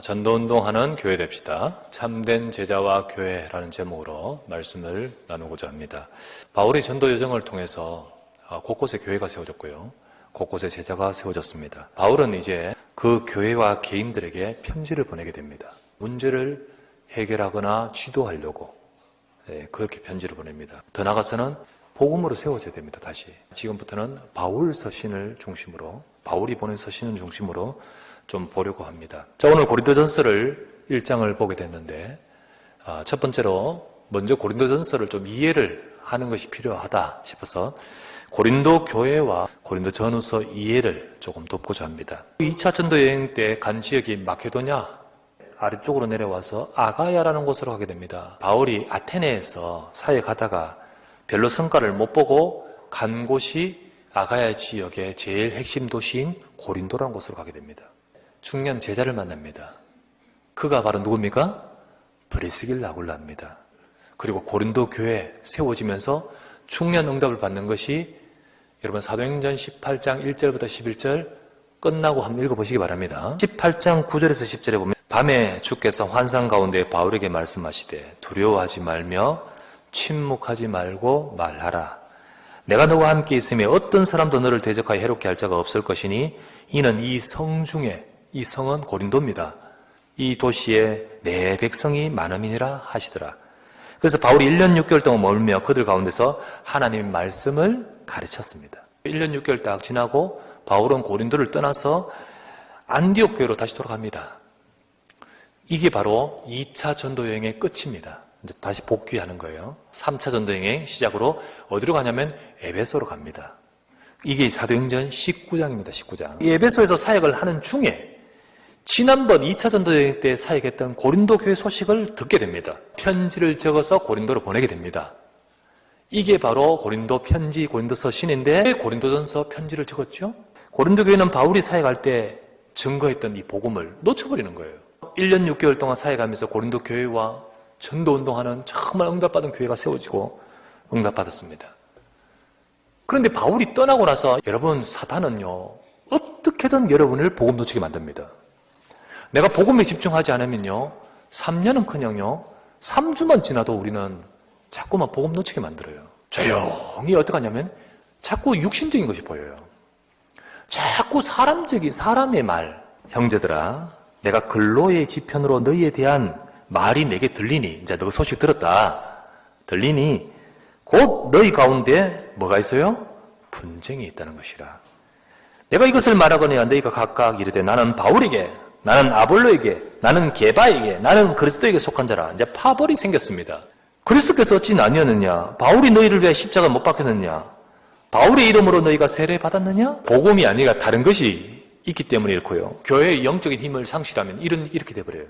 전도운동하는 교회 됩시다. 참된 제자와 교회라는 제목으로 말씀을 나누고자 합니다. 바울의 전도 여정을 통해서 곳곳에 교회가 세워졌고요. 곳곳에 제자가 세워졌습니다. 바울은 이제 그 교회와 개인들에게 편지를 보내게 됩니다. 문제를 해결하거나 지도하려고 그렇게 편지를 보냅니다. 더 나아가서는 복음으로 세워져야 됩니다. 다시 지금부터는 바울 서신을 중심으로, 바울이 보낸 서신을 중심으로 좀 보려고 합니다. 자, 오늘 고린도전서를 1장을 보게 됐는데 첫 번째로 먼저 고린도전서를 좀 이해를 하는 것이 필요하다 싶어서 고린도 교회와 고린도 전후서 이해를 조금 돕고자 합니다. 2차 전도 여행 때 간 지역이 마케도냐 아래쪽으로 내려와서 아가야라는 곳으로 가게 됩니다. 바울이 아테네에서 사역하다가 별로 성과를 못 보고 간 곳이 아가야 지역의 제일 핵심 도시인 고린도라는 곳으로 가게 됩니다. 중년 제자를 만납니다. 그가 바로 누굽니까? 브리스길라 아굴라입니다. 그리고 고린도 교회 세워지면서 중년 응답을 받는 것이 여러분 사도행전 18장 1절부터 11절 끝나고 한번 읽어보시기 바랍니다. 18장 9절에서 10절에 보면 밤에 주께서 환상 가운데 바울에게 말씀하시되 두려워하지 말며 침묵하지 말고 말하라. 내가 너와 함께 있으며 어떤 사람도 너를 대적하여 해롭게 할 자가 없을 것이니 이는 이 성 중에, 이 성은 고린도입니다. 이 도시에 내 백성이 많음이니라 하시더라. 그래서 바울이 1년 6개월 동안 머물며 그들 가운데서 하나님의 말씀을 가르쳤습니다. 1년 6개월 딱 지나고 바울은 고린도를 떠나서 안디옥 교회로 다시 돌아갑니다. 이게 바로 2차 전도 여행의 끝입니다. 이제 다시 복귀하는 거예요. 3차 전도 여행 시작으로 어디로 가냐면 에베소로 갑니다. 이게 사도행전 19장입니다. 19장. 이 에베소에서 사역을 하는 중에 지난번 2차 전도 여행 때 사역했던 고린도 교회 소식을 듣게 됩니다. 편지를 적어서 고린도로 보내게 됩니다. 이게 바로 고린도 편지, 고린도 서신인데 왜 고린도전서 편지를 적었죠? 고린도 교회는 바울이 사역할 때 증거했던 이 복음을 놓쳐버리는 거예요. 1년 6개월 동안 사역하면서 고린도 교회와 전도운동하는 정말 응답받은 교회가 세워지고 응답받았습니다. 그런데 바울이 떠나고 나서 여러분 사탄은요 어떻게든 여러분을 복음 놓치게 만듭니다. 내가 복음에 집중하지 않으면요 3년은커녕요 3주만 지나도 우리는 자꾸만 복음 놓치게 만들어요. 조용히 어떻게 하냐면 자꾸 육신적인 것이 보여요. 자꾸 사람의 말. 형제들아 내가 근로의 지편으로 너희에 대한 말이 내게 들리니, 이제 너 소식 들었다. 들리니 곧 너희 가운데 뭐가 있어요? 분쟁이 있다는 것이라. 내가 이것을 말하거니와 너희가 각각 이르되 나는 바울에게, 나는 아볼로에게, 나는 게바에게, 나는 그리스도에게 속한 자라. 이제 파벌이 생겼습니다. 그리스도께서 어찌 나뉘었느냐? 바울이 너희를 위해 십자가 못 박혔느냐? 바울의 이름으로 너희가 세례 받았느냐? 복음이 아니라 다른 것이 있기 때문에 이렇고요. 교회의 영적인 힘을 상실하면 이렇게 돼버려요.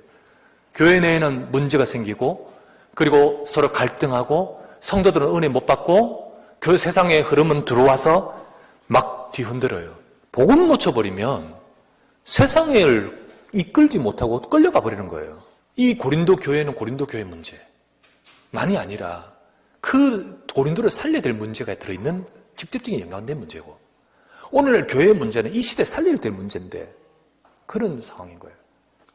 교회 내에는 문제가 생기고 그리고 서로 갈등하고 성도들은 은혜 못 받고 교회 세상의 흐름은 들어와서 막 뒤흔들어요. 복음 놓쳐버리면 세상을 이끌지 못하고 끌려가 버리는 거예요. 이 고린도 교회는 고린도 교회 문제만이 아니라 그 고린도를 살려야 될 문제가 들어있는 직접적인 연관된 문제고 오늘 교회의 문제는 이 시대에 살려야 될 문제인데 그런 상황인 거예요.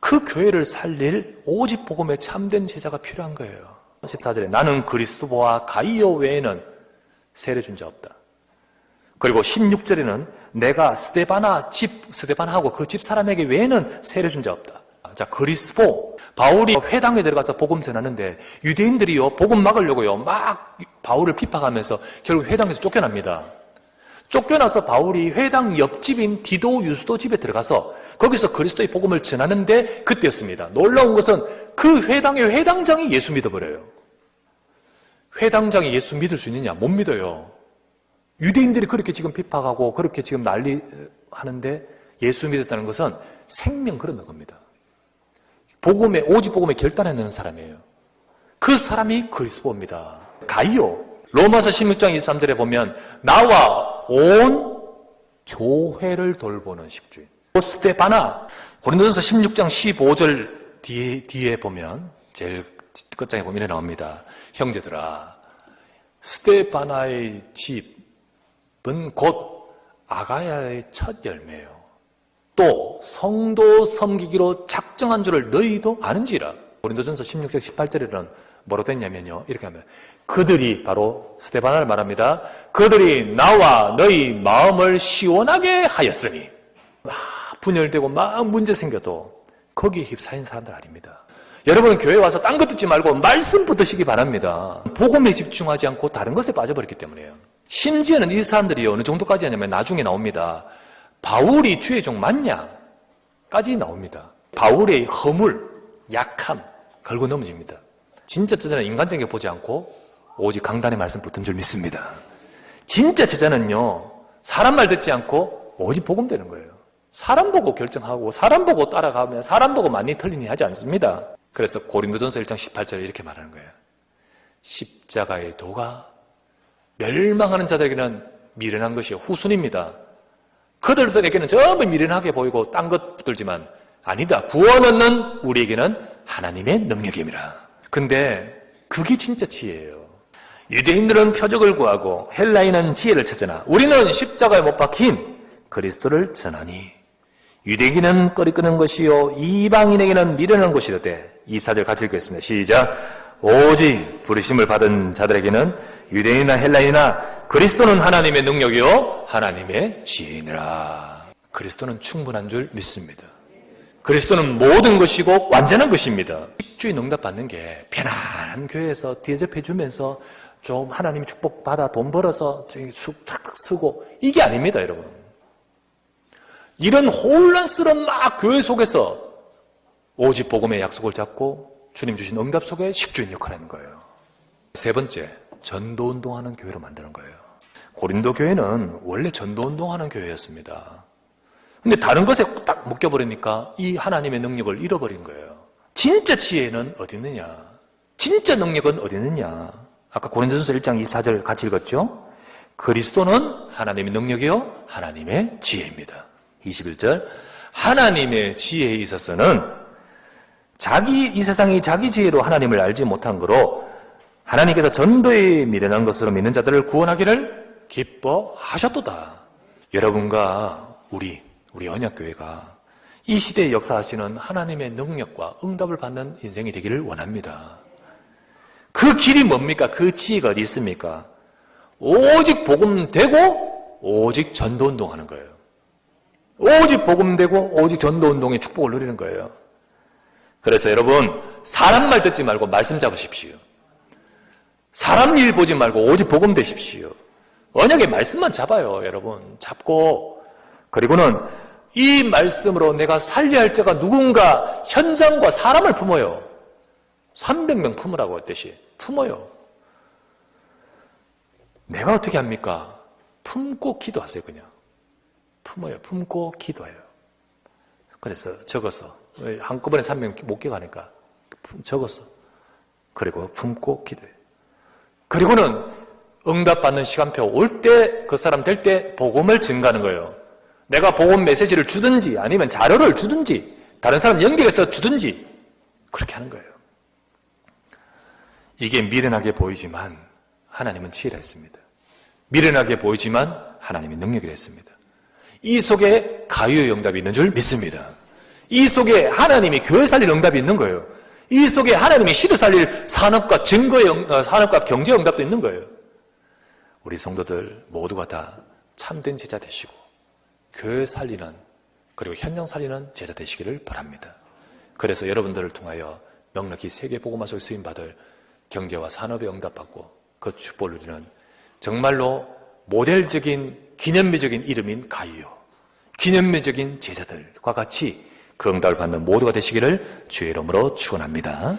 그 교회를 살릴 오직 복음의 참된 제자가 필요한 거예요. 14절에 나는 그리스도와 가이오 외에는 세례 준 자 없다. 그리고 16절에는 내가 스데반하고 그 집 사람에게 외에는 세례 준 자 없다. 자, 그리스도 바울이 회당에 들어가서 복음 전하는데 유대인들이요 복음 막으려고요 막 바울을 핍박하면서 결국 회당에서 쫓겨납니다. 쫓겨나서 바울이 회당 옆집인 디도 유스도 집에 들어가서 거기서 그리스도의 복음을 전하는데 그때였습니다. 놀라운 것은 그 회당의 회당장이 예수 믿어버려요. 회당장이 예수 믿을 수 있느냐? 못 믿어요. 유대인들이 그렇게 지금 핍박하고 그렇게 지금 난리하는데 예수 믿었다는 것은 생명 걸어놓은 겁니다. 오직 복음에 결단하는 사람이에요. 그 사람이 그리스도입니다. 가이오. 로마서 16장 23절에 보면 나와 온 교회를 돌보는 식주인. 스데바나. 고린도전서 16장 15절 뒤에 보면 제일 끝장에 보면 나옵니다. 형제들아 스데바나의 집은 곧 아가야의 첫 열매예요. 또 성도 섬기기로 작정한 줄을 너희도 아는지라. 고린도전서 16장 18절에는 뭐로 됐냐면요, 이렇게 하면 그들이, 바로 스데반을 말합니다. 그들이 나와 너희 마음을 시원하게 하였으니. 막 분열되고 막 문제 생겨도 거기에 휩싸인 사람들 아닙니다. 여러분은 교회 와서 딴 거 듣지 말고 말씀 붙드시기 바랍니다. 복음에 집중하지 않고 다른 것에 빠져버렸기 때문에요. 심지어는 이 사람들이 어느 정도까지 하냐면 나중에 나옵니다. 바울이 주의 종 맞냐? 까지 나옵니다. 바울의 허물, 약함 걸고 넘어집니다. 진짜 제자는 인간적인 게 보지 않고 오직 강단의 말씀 붙은 줄 믿습니다. 진짜 제자는요, 사람 말 듣지 않고 오직 복음 되는 거예요. 사람 보고 결정하고 사람 보고 따라가면 사람 보고 많이 틀리니 하지 않습니다. 그래서 고린도전서 1장 18절에 이렇게 말하는 거예요. 십자가의 도가 멸망하는 자들에게는 미련한 것이 후순입니다. 그들에게는 전부 미련하게 보이고 딴 것 붙들지만 아니다. 구원 얻는 우리에게는 하나님의 능력입니다. 근데 그게 진짜 지혜예요. 유대인들은 표적을 구하고 헬라인은 지혜를 찾으나 우리는 십자가에 못 박힌 그리스도를 전하니 유대인은 꺼리 끄는 것이요 이방인에게는 미련한 것이로되. 24절 같이 읽겠습니다. 시작. 오직 부르심을 받은 자들에게는 유대인이나 헬라인이나 그리스도는 하나님의 능력이요 하나님의 지혜니라. 그리스도는 충분한 줄 믿습니다. 그리스도는 모든 것이고 완전한 것입니다. 식주의 응답받는 게 편안한 교회에서 대접해 주면서 좀 하나님 축복 받아 돈 벌어서 탁탁 쓰고 이게 아닙니다, 여러분. 이런 혼란스러운 막 교회 속에서 오직 복음의 약속을 잡고 주님 주신 응답 속에 식주인 역할을 하는 거예요. 세 번째, 전도운동하는 교회로 만드는 거예요. 고린도 교회는 원래 전도운동하는 교회였습니다. 근데 다른 것에 딱 묶여버리니까 이 하나님의 능력을 잃어버린 거예요. 진짜 지혜는 어디 있느냐? 진짜 능력은 어디 있느냐? 아까 고린도전서 1장 24절 같이 읽었죠? 그리스도는 하나님의 능력이요 하나님의 지혜입니다. 21절. 하나님의 지혜에 있어서는 이 세상이 자기 지혜로 하나님을 알지 못한 거로 하나님께서 전도에 미련한 것으로 믿는 자들을 구원하기를 기뻐하셨도다. 여러분과 우리 언약교회가 이 시대에 역사하시는 하나님의 능력과 응답을 받는 인생이 되기를 원합니다. 그 길이 뭡니까? 그 지혜가 어디 있습니까? 오직 복음 되고 오직 전도운동하는 거예요. 오직 복음 되고 오직 전도운동의 축복을 누리는 거예요. 그래서 여러분, 사람 말 듣지 말고 말씀 잡으십시오. 사람 일 보지 말고 오직 복음 되십시오. 언약의 말씀만 잡아요, 여러분. 잡고, 그리고는 이 말씀으로 내가 살려야 할 자가 누군가 현장과 사람을 품어요. 300명 품으라고 했듯이 품어요. 내가 어떻게 합니까? 품고 기도하세요, 그냥. 품어요. 품고 기도해요. 그래서 적어서 한꺼번에 3명 못 기억하니까 적어서 그리고 품고 기도해요. 그리고는 응답받는 시간표 올 때 그 사람 될 때 복음을 증가하는 거예요. 내가 복음 메시지를 주든지 아니면 자료를 주든지 다른 사람 연결해서 주든지 그렇게 하는 거예요. 이게 미련하게 보이지만 하나님은 지혜라 했습니다. 미련하게 보이지만 하나님이 능력이라 했습니다. 이 속에 가유의 응답이 있는 줄 믿습니다. 이 속에 하나님이 교회 살릴 응답이 있는 거예요. 이 속에 하나님이 시대 살릴 산업과 산업과 경제 응답도 있는 거예요. 우리 성도들 모두가 다 참된 제자 되시고 교회 살리는 그리고 현장 살리는 제자 되시기를 바랍니다. 그래서 여러분들을 통하여 넉넉히 세계 복음화 속에 쓰임받을 경제와 산업에 응답받고 그 축복을 누리는 정말로 모델적인 기념비적인 이름인 가이요, 기념비적인 제자들과 같이 그 응답을 받는 모두가 되시기를 주의 이름으로 축원합니다.